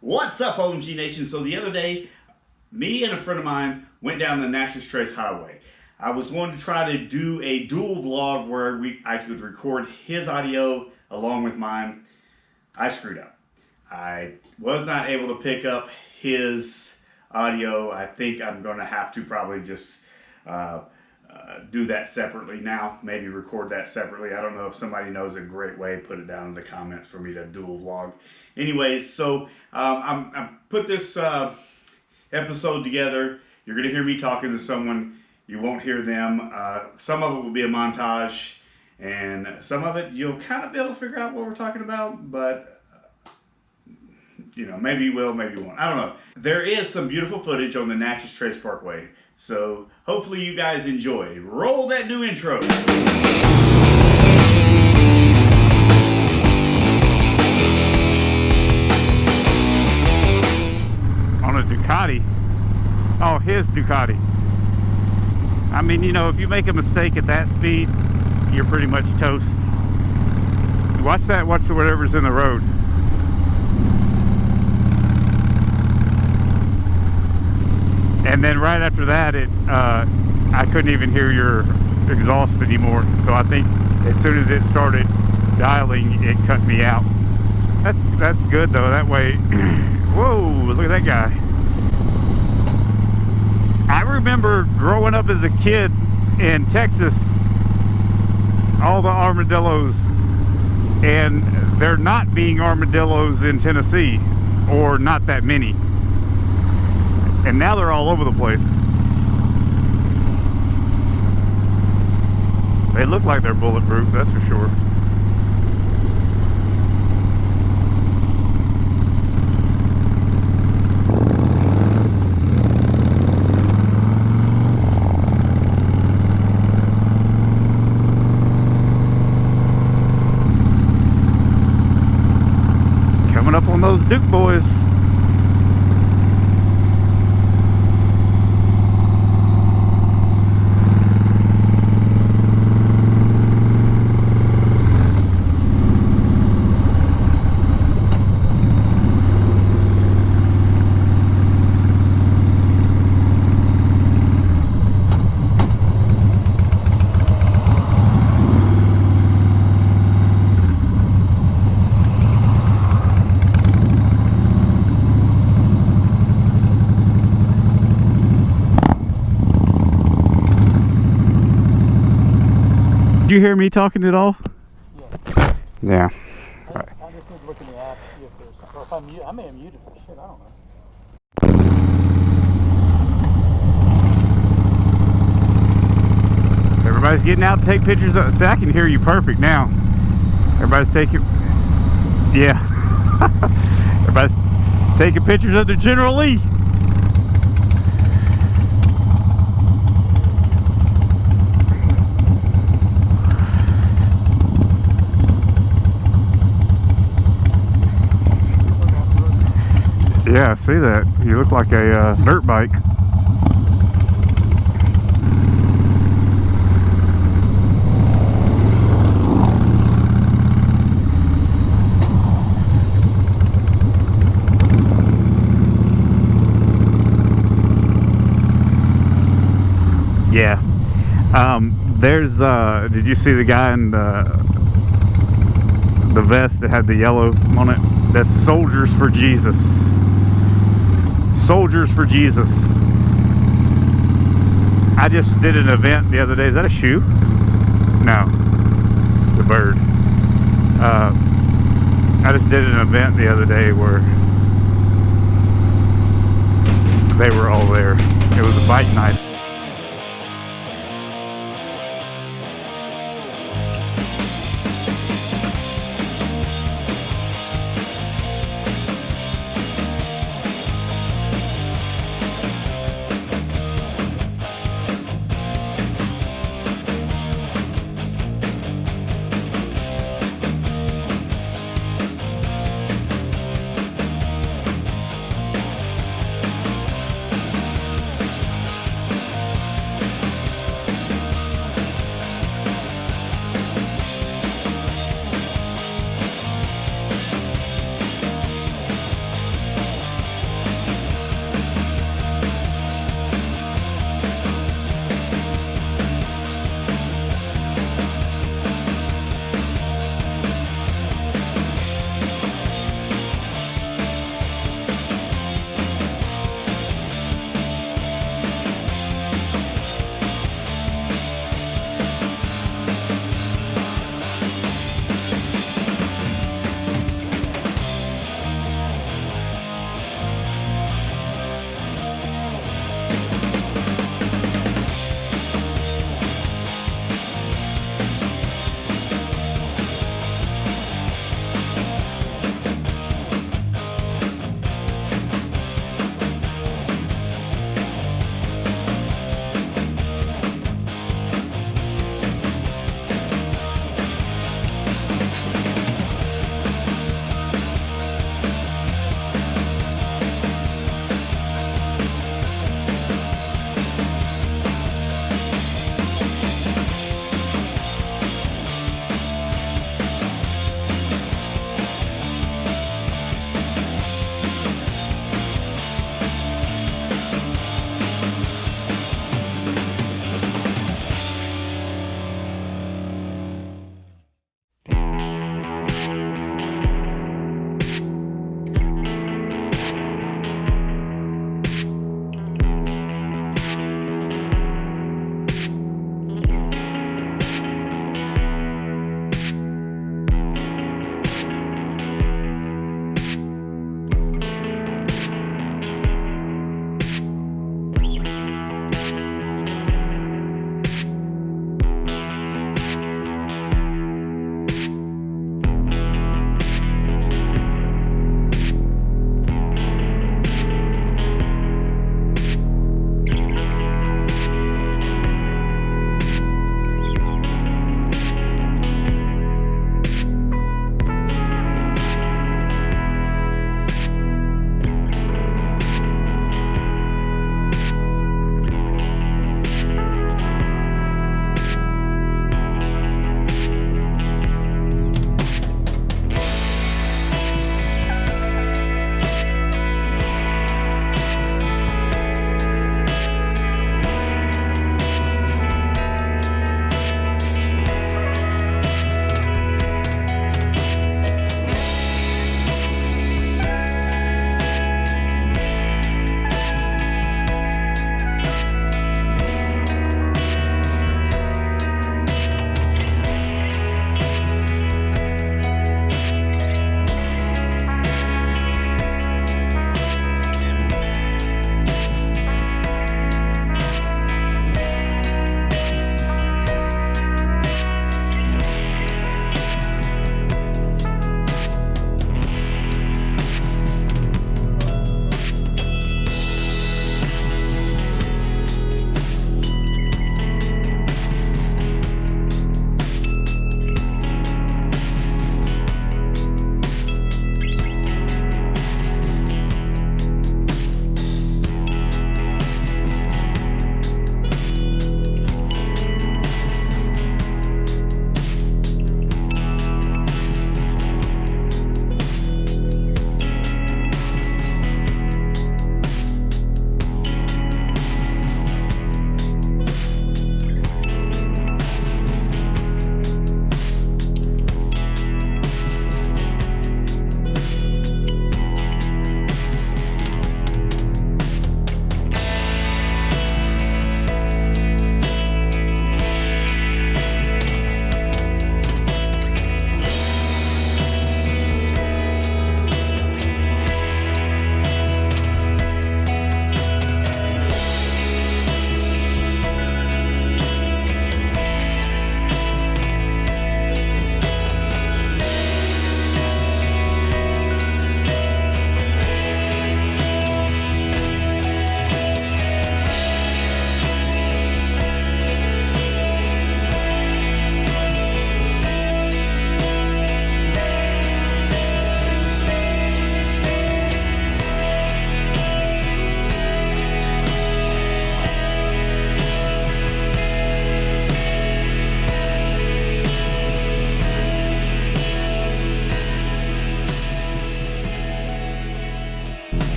What's up, OMG Nation? So the other day, me and a friend of mine went down the Natchez Trace Highway. I was going to try to do a dual vlog where I could record his audio along with mine. I screwed up. I was not able to pick up his audio. I think I'm going to have to probably just do that separately now. Maybe record that separately. I don't know if somebody knows a great way. Put it down in the comments for me to dual vlog. Anyways, so I put this episode together. You're going to hear me talking to someone. You won't hear them. Some of it will be a montage, and some of it you'll kind of be able to figure out what we're talking about, but you know, maybe you will, maybe you won't. I don't know. There is some beautiful footage on the Natchez Trace Parkway, so hopefully you guys enjoy. Roll that new intro. On a Ducati. Oh, his Ducati. I mean, you know, if you make a mistake at that speed, you're pretty much toast. Watch that, watch whatever's in the road. And then right after that, I couldn't even hear your exhaust anymore. So I think as soon as it started dialing, it cut me out. That's good though. That way, whoa, look at that guy. I remember growing up as a kid in Texas, all the armadillos, and there not being armadillos in Tennessee, or not that many. And now they're all over the place. They look like they're bulletproof, that's for sure. Coming up on those Duke boys. Did you hear me talking at all? Yeah. Yeah. I just need to look in the app to see if there's, or if I'm muted. I may have muted for shit, I don't know. Everybody's getting out to take pictures of, see, I can hear you perfect now. Everybody's taking, yeah. Everybody's taking pictures of the General Lee. Yeah, I see that. You look like a dirt bike. Yeah. There's, did you see the guy in the vest that had the yellow on it? That's Soldiers for Jesus. Soldiers for Jesus. I just did an event the other day. Is that a shoe? No, the bird. I just did an event the other day where they were all there. It was a bike night.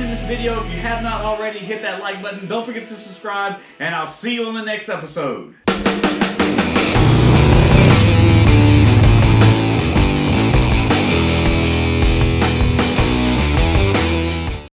watching this video. If you have not already, hit that like button. Don't forget to subscribe, and I'll see you on the next episode.